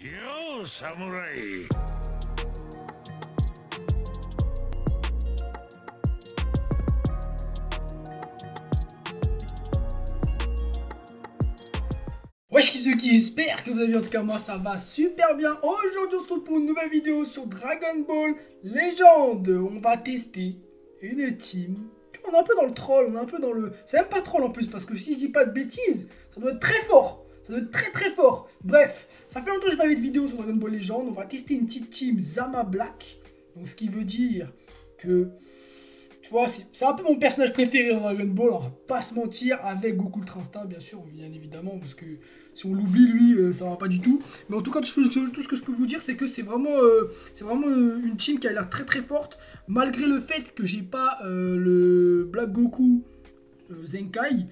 Yo, samouraï. Wesh Kizuki, j'espère que vous allez bien. En tout cas moi ça va super bien. Aujourd'hui on se retrouve pour une nouvelle vidéo sur Dragon Ball Legend. On va tester une team. On est un peu dans le troll, on est un peu dans le... C'est même pas troll en plus parce que si je dis pas de bêtises, ça doit être très fort. Ça doit être très très fort. Bref, ça fait longtemps que je n'ai pas vu de vidéo sur Dragon Ball Legend. On va tester une petite team Zama Black. Donc ce qui veut dire que... Tu vois, c'est un peu mon personnage préféré dans Dragon Ball, on va pas se mentir, avec Goku Ultra Instinct, bien sûr, bien évidemment, parce que si on l'oublie, lui, ça va pas du tout. Mais en tout cas, tout ce que je peux vous dire, c'est que c'est vraiment une team qui a l'air très très forte, malgré le fait que j'ai pas le Black Goku Zenkai.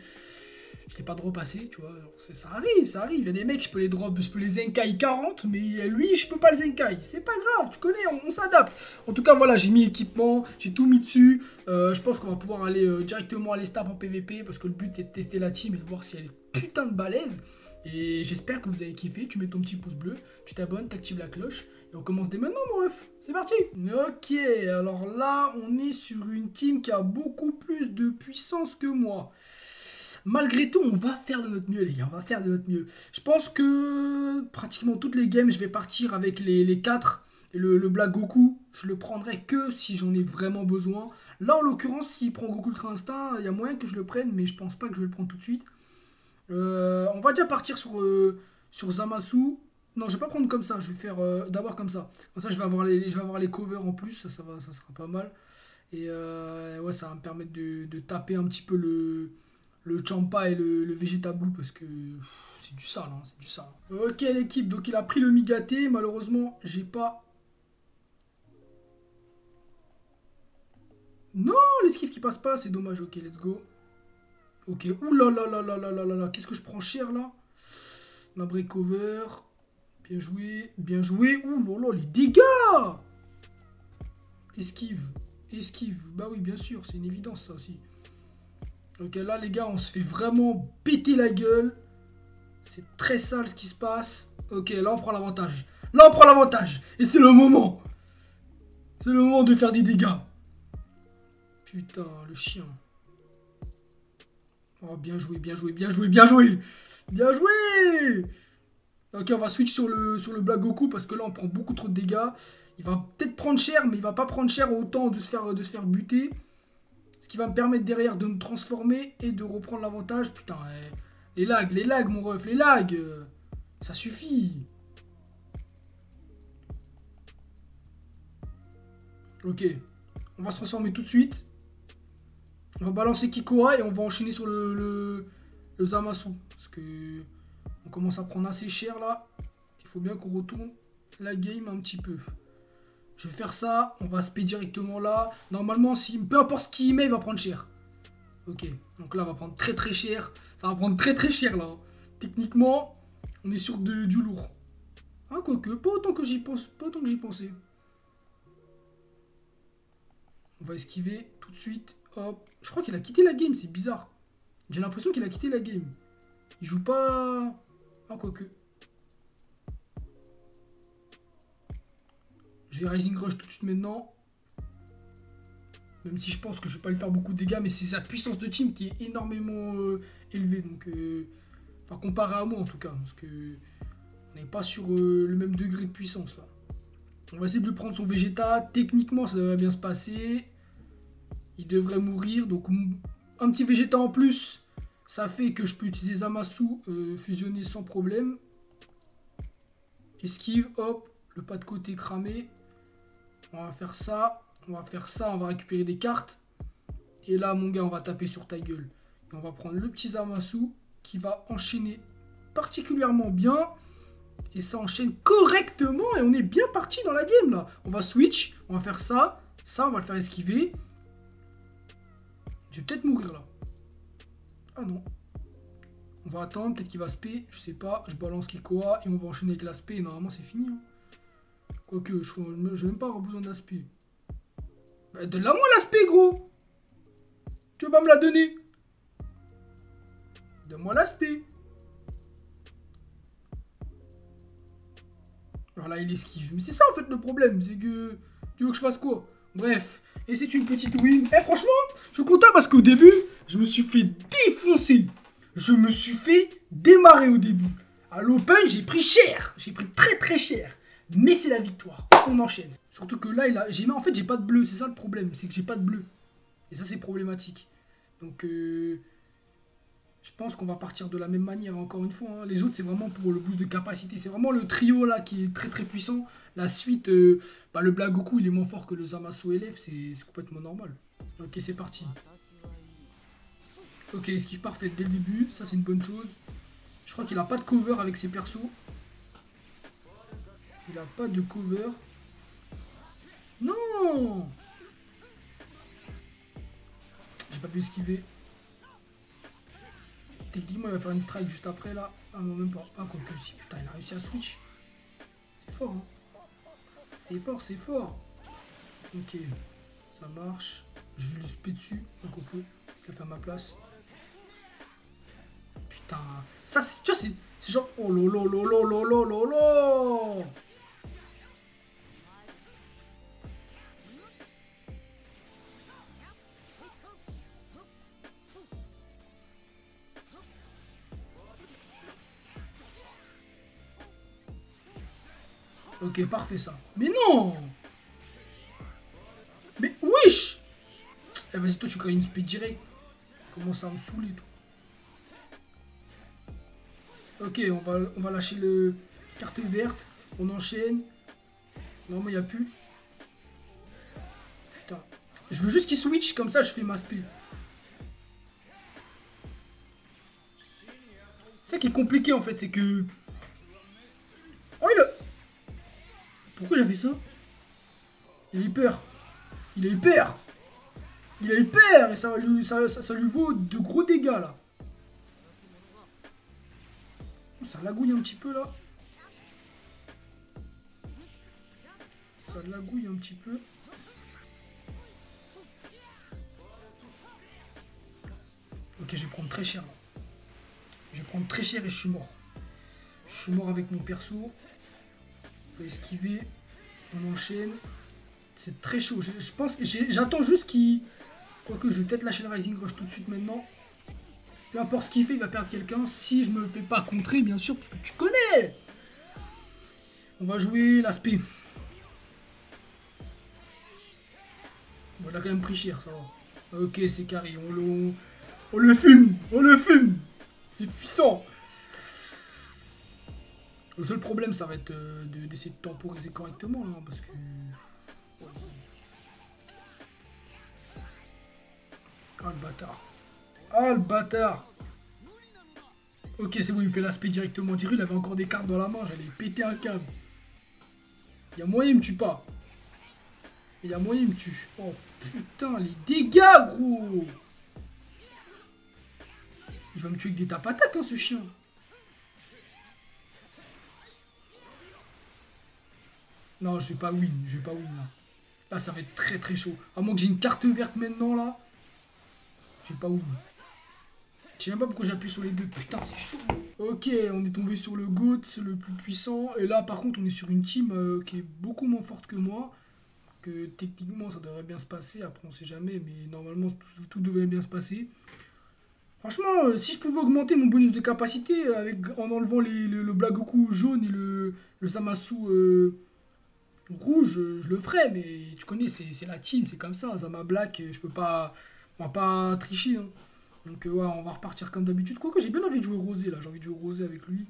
Je l'ai pas droppé, tu vois, ça arrive, il y a des mecs, je peux les drop, je peux les Zenkai 40, mais lui, je peux pas le Zenkai, c'est pas grave, tu connais, on s'adapte. En tout cas, voilà, j'ai mis équipement, j'ai tout mis dessus, je pense qu'on va pouvoir aller directement à l'estap en PVP, parce que le but est de tester la team et de voir si elle est putain de balèze, et j'espère que vous avez kiffé, tu mets ton petit pouce bleu, tu t'abonnes, t'actives la cloche, et on commence dès maintenant, mon ref, c'est parti. Ok, alors là, on est sur une team qui a beaucoup plus de puissance que moi. Malgré tout, on va faire de notre mieux, les gars. On va faire de notre mieux. Je pense que pratiquement toutes les games, je vais partir avec les 4. Et le Black Goku, je le prendrai que si j'en ai vraiment besoin. Là, en l'occurrence, s'il prend Goku Ultra Instinct, il y a moyen que je le prenne, mais je pense pas que je vais le prendre tout de suite. On va déjà partir sur Zamasu. Non, je vais pas prendre comme ça. Je vais faire d'abord comme ça. Comme ça, je vais avoir les covers en plus. Ça sera pas mal. Et ouais, ça va me permettre de taper un petit peu le Champa et le Vegeta Blue parce que c'est du sale, hein, c'est du sale. Ok l'équipe, donc il a pris le Migaté, malheureusement j'ai pas... Non, l'esquive qui passe pas, c'est dommage, ok let's go. Ok, oulala, qu'est-ce que je prends cher là? Ma breakover, bien joué, oulala les dégâts. Esquive, bah oui bien sûr, c'est une évidence ça aussi. Ok, là, les gars, on se fait vraiment péter la gueule. C'est très sale ce qui se passe. Ok, là, on prend l'avantage. Là, on prend l'avantage. Et c'est le moment. C'est le moment de faire des dégâts. Putain, le chien. Oh, bien joué. Bien joué. Ok, on va switch sur le Black Goku parce que là, on prend beaucoup trop de dégâts. Il va peut-être prendre cher, mais il va pas prendre cher autant de se faire buter. Ce qui va me permettre derrière de me transformer et de reprendre l'avantage. Putain, les lags, mon ref, les lags. Ça suffit. Ok. On va se transformer tout de suite. On va balancer Kikoa et on va enchaîner sur le Zamasu. Parce que on commence à prendre assez cher là. Il faut bien qu'on retourne la game un petit peu. Je vais faire ça. On va spé directement là. Normalement, peu importe ce qu'il met, il va prendre cher. Ok. Donc là, on va prendre très très cher. Ça va prendre très très cher là. Techniquement, on est sur du lourd. Ah, quoique, pas autant que j'y pensais. On va esquiver tout de suite. Hop. Je crois qu'il a quitté la game, c'est bizarre. J'ai l'impression qu'il a quitté la game. Il joue pas... Ah, quoique. Je vais Rising Rush tout de suite maintenant. Même si je pense que je vais pas lui faire beaucoup de dégâts, mais c'est sa puissance de team qui est énormément élevée. Donc, enfin, comparé à moi en tout cas. Parce que on n'est pas sur le même degré de puissance là. On va essayer de lui prendre son Vegeta. Techniquement, ça devrait bien se passer. Il devrait mourir. Donc, un petit Vegeta en plus, ça fait que je peux utiliser Zamasu fusionner sans problème. Esquive, hop. Le pas de côté cramé. On va faire ça. On va récupérer des cartes. Et là, mon gars, on va taper sur ta gueule. Et on va prendre le petit Zamasu qui va enchaîner particulièrement bien. Et ça enchaîne correctement et on est bien parti dans la game là. On va switch, on va faire ça. Ça, on va le faire esquiver. Je vais peut-être mourir là. Ah non. On va attendre, peut-être qu'il va spé. Je sais pas, je balance Kikoa et on va enchaîner avec l'aspect. Normalement, c'est fini. Hein. Quoique, je vais même pas avoir besoin d'aspect. Bah, donne-la moi l'aspect, gros. Tu veux pas me la donner? Donne-moi l'aspect. Voilà, il esquive. Mais c'est ça en fait le problème, c'est que... Tu veux que je fasse quoi? Bref, et c'est une petite win. Eh franchement, je suis content parce qu'au début, je me suis fait défoncer. Je me suis fait démarrer au début. À l'open, j'ai pris cher. J'ai pris très très cher. Mais c'est la victoire. On enchaîne. Surtout que là, en fait, j'ai pas de bleu. C'est ça le problème. C'est que j'ai pas de bleu. Et ça, c'est problématique. Donc, je pense qu'on va partir de la même manière, encore une fois. Hein. Les autres, c'est vraiment pour le boost de capacité. C'est vraiment le trio là qui est très très puissant. La suite, le Black Goku, il est moins fort que le Zamasu LF. C'est complètement normal. Ok, c'est parti. Ok, esquive parfaite dès le début. Ça, c'est une bonne chose. Je crois qu'il a pas de cover avec ses persos. Il a pas de cover. Non! J'ai pas pu esquiver. Techniquement, il va faire une strike juste après, là. Ah non, même pas. Ah, quoi que si. Putain, il a réussi à switch. C'est fort, hein. C'est fort, c'est fort. Ok. Ça marche. Je lui spé dessus. Donc, ok. Je vais faire ma place. Putain. Ça, tu vois, c'est genre... Oh lolo, lolo, lolo, lolo. Ok, parfait ça. Mais non! Mais wesh! Eh vas-y, toi tu crées une speed direct. Commence à me saouler tout. Ok, on va lâcher le carte verte. On enchaîne. Normalement, il n'y a plus. Putain. Je veux juste qu'il switch, comme ça je fais ma speed. C'est ça qui est compliqué en fait, c'est que... Oh, il a... Pourquoi il a fait ça? Il a eu peur. Il a eu peur. Il a eu peur et ça lui vaut de gros dégâts là. Ça lagouille un petit peu là. Ça lagouille un petit peu. Ok, je vais prendre très cher là. Je vais prendre très cher et je suis mort. Je suis mort avec mon perso. On va esquiver. On enchaîne. C'est très chaud. Je pense que j'attends juste qu'il... Quoique, je vais peut-être lâcher le Rising Rush tout de suite maintenant. Peu importe ce qu'il fait, il va perdre quelqu'un. Si je me fais pas contrer, bien sûr, parce que tu connais. On va jouer l'aspect. Bon, il a quand même pris cher, ça va. Ok, c'est carré. On le fume. On le fume. C'est puissant. Le seul problème, ça va être d'essayer de temporiser correctement, là, parce que... Ah, le bâtard. Ah, le bâtard. Ok, c'est bon, il me fait l'aspect directement. Diru, il avait encore des cartes dans la main. J'allais péter un câble. Il y a moyen, il me tue pas. Il y a moyen, il me tue. Oh, putain, les dégâts, gros. Il va me tuer avec des tapatates, hein, ce chien. Non, je vais pas win. Je vais pas win, là. Là, ça va être très, très chaud. À moins que j'ai une carte verte maintenant, là. Je vais pas win. Je sais même pas pourquoi j'appuie sur les deux. Putain, c'est chaud. Ok, on est tombé sur le GOAT, le plus puissant. Et là, par contre, on est sur une team qui est beaucoup moins forte que moi. Que techniquement, ça devrait bien se passer. Après, on sait jamais. Mais normalement, tout devrait bien se passer. Franchement, si je pouvais augmenter mon bonus de capacité en enlevant le Black Goku jaune et le Zamasu rouge, je le ferais. Mais tu connais, c'est la team, c'est comme ça. Zama Black, je peux pas... On va pas tricher, hein. Donc ouais, on va repartir comme d'habitude. Quoique j'ai bien envie de jouer Rosé là, j'ai envie de jouer Rosé avec lui.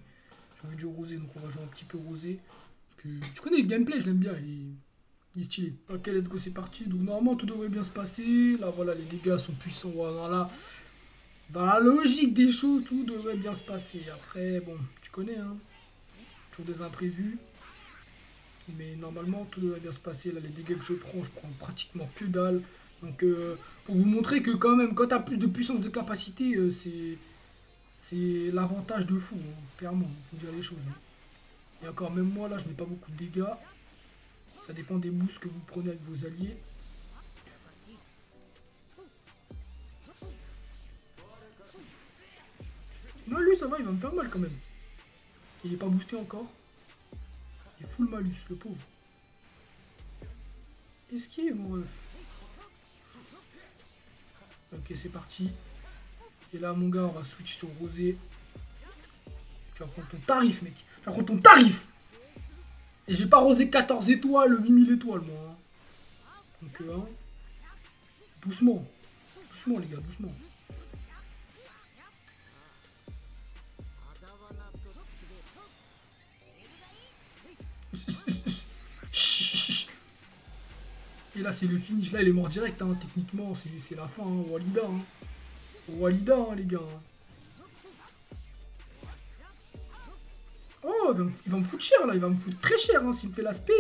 J'ai envie de jouer Rosé, donc on va jouer un petit peu Rosé. Parce que tu connais le gameplay, je l'aime bien, il est stylé. Ok, let's go, c'est parti. Donc normalement tout devrait bien se passer. Là voilà, les dégâts sont puissants. Voilà, dans la logique des choses, tout devrait bien se passer. Après, bon, tu connais, hein. Toujours des imprévus. Mais normalement tout devrait bien se passer. Là, les dégâts que je prends pratiquement que dalle. Donc pour vous montrer que quand même, quand tu as plus de puissance de capacité, c'est l'avantage de fou, hein, clairement, il faut dire les choses. Hein. Et encore, même moi là, je mets pas beaucoup de dégâts. Ça dépend des boosts que vous prenez avec vos alliés. Non, lui ça va, il va me faire mal quand même. Il est pas boosté encore. Il full malus, le pauvre. Esquive, mon ref. Ok, c'est parti. Et là, mon gars, on va switch sur Rosé. Tu vas prendre ton tarif, mec. Tu vas prendre ton tarif. Et j'ai pas Rosé 14 étoiles, 8000 étoiles, moi. Hein. Donc, hein. Doucement. Doucement, les gars, doucement. Et là, c'est le finish. Là, il est mort direct, hein. Techniquement, c'est la fin, hein. Walida, hein. Walida, hein, les gars. Oh, il va me foutre cher, là. Il va me foutre très cher, hein. S'il me fait l'aspect...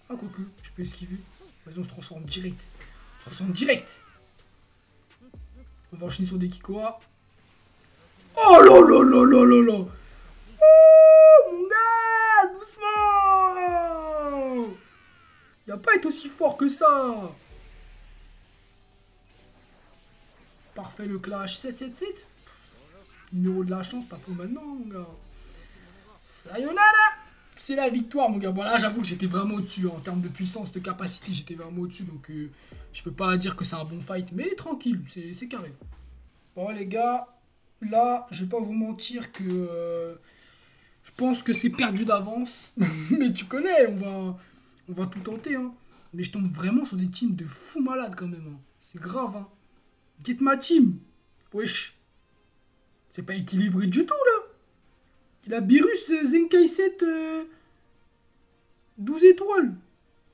Ah, quoique, je peux esquiver. Vas-y, on se transforme direct. On se transforme direct. On va enchaîner sur des Kikoa. Oh là là là là là là. Oh, mon gars, doucement. Il va pas être aussi fort que ça. Parfait, le clash. 7-7-7. Numéro de la chance, pas pour maintenant, mon gars. Sayonara. C'est la victoire, mon gars. Bon, là, j'avoue que j'étais vraiment au-dessus. En termes de puissance, de capacité, j'étais vraiment au-dessus. Donc, je peux pas dire que c'est un bon fight. Mais tranquille, c'est carré. Bon, les gars, là, je vais pas vous mentir que... je pense que c'est perdu d'avance. Mais tu connais, on va tout tenter. Hein. Mais je tombe vraiment sur des teams de fous malades, quand même. Hein. C'est grave, hein. Get ma team. Wesh. C'est pas équilibré du tout, là. Il a Beerus Zenkai 7... 12 étoiles.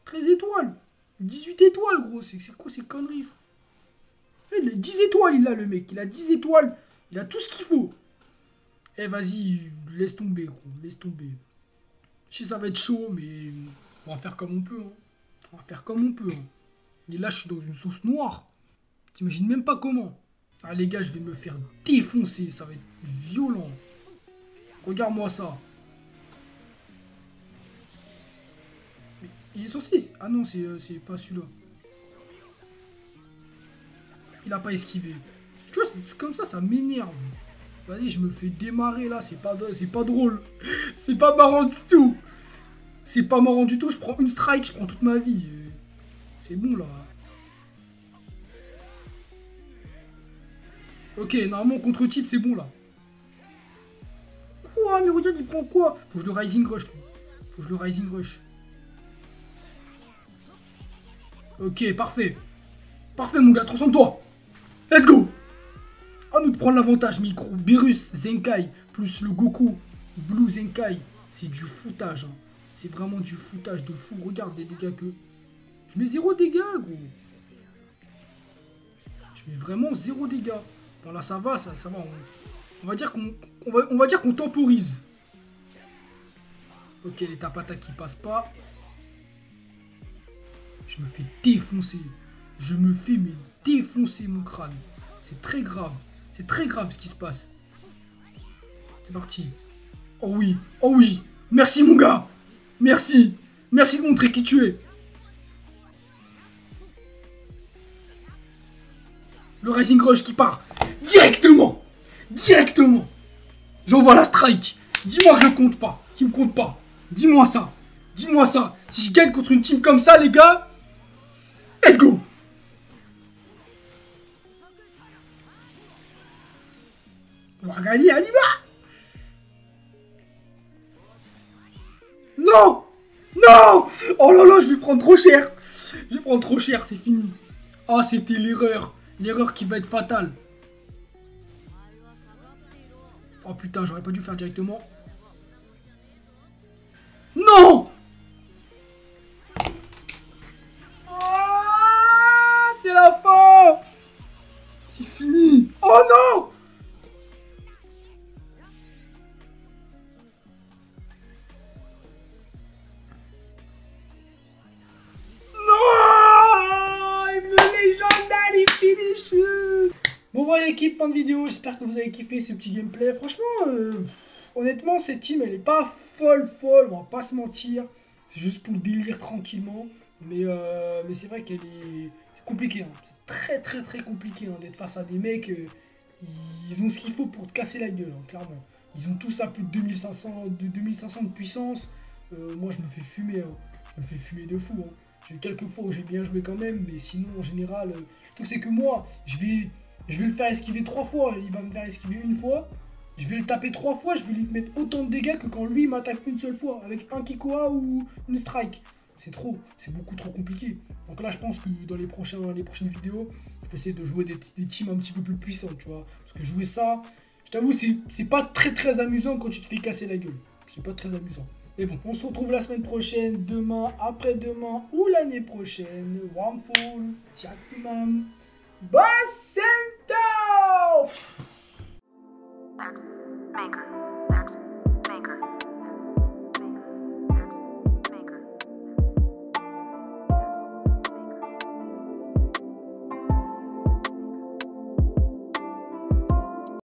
13 étoiles. 18 étoiles, gros. C'est quoi ces conneries, frère? Il a 10 étoiles, il a, le mec. Il a 10 étoiles. Il a tout ce qu'il faut. Eh, vas-y, laisse tomber, gros. Laisse tomber. Je sais ça va être chaud, mais on va faire comme on peut. Hein. On va faire comme on peut. Hein. Et là, je suis dans une sauce noire. T'imagines même pas comment. Ah, les gars, je vais me faire défoncer. Ça va être violent. Regarde-moi ça. Mais il est censé... Ah non, c'est pas celui-là. Il a pas esquivé. Tu vois, comme ça m'énerve. Vas-y, je me fais démarrer là. C'est pas drôle. C'est pas marrant du tout. C'est pas marrant du tout. Je prends une strike, je prends toute ma vie. C'est bon là. Ok, normalement contre-type, c'est bon là. Quoi? Mais regarde, il prend quoi? Faut que je le Rising Rush. Faut que je le Rising Rush. Ok, parfait. Parfait, mon gars, transforme-toi. Let's go. À nous de prendre l'avantage, micro. Beerus Zenkai plus le Goku Blue Zenkai. C'est du foutage. Hein. C'est vraiment du foutage de fou. Regarde les dégâts que... Je mets 0 dégâts, gros. Je mets vraiment 0 dégâts. Bon, là, ça va, ça va. On va dire qu'on temporise. Ok, les tapata qui passent pas. Je me fais défoncer. Je me fais mais défoncer mon crâne. C'est très grave. C'est très grave ce qui se passe. C'est parti. Oh oui. Oh oui. Merci mon gars. Merci. Merci de montrer qui tu es. Le Rising Rush qui part. Directement. Directement. J'envoie la strike. Dis-moi que je compte pas. Qu'il me compte pas. Dis-moi ça. Dis-moi ça. Si je gagne contre une team comme ça, les gars. Let's go. Wagali Aliba. Non. Non. Oh là là, je vais prendre trop cher. Je vais prendre trop cher, c'est fini. Ah, c'était l'erreur. L'erreur qui va être fatale. Oh putain, j'aurais pas dû le faire directement. Non. Ah, c'est la fin. C'est fini. Oh non. Bon voilà l'équipe, fin de vidéo, j'espère que vous avez kiffé ce petit gameplay. Franchement, honnêtement, cette team, elle est pas folle, on va pas se mentir. C'est juste pour le délire tranquillement. Mais c'est vrai qu'elle est... C'est compliqué, hein. C'est très compliqué hein, d'être face à des mecs. Ils ont ce qu'il faut pour te casser la gueule, hein, clairement. Ils ont tous à plus de 2500 de puissance. moi je me fais fumer. Hein. Je me fais fumer de fou. Hein. J'ai quelques fois où j'ai bien joué quand même, mais sinon en général, le truc c'est que moi, je vais le faire esquiver 3 fois. Il va me faire esquiver une fois. Je vais le taper 3 fois, je vais lui mettre autant de dégâts que quand lui m'attaque une seule fois, avec un Kikoa ou une strike. C'est trop, c'est beaucoup trop compliqué. Donc là, je pense que dans les prochaines vidéos, je vais essayer de jouer des teams un petit peu plus puissants, tu vois. Parce que jouer ça, je t'avoue, c'est pas très amusant quand tu te fais casser la gueule. C'est pas très amusant. Mais bon, on se retrouve la semaine prochaine, demain, après-demain ou l'année prochaine. Wormful, Tchakman, Bacento! Maker.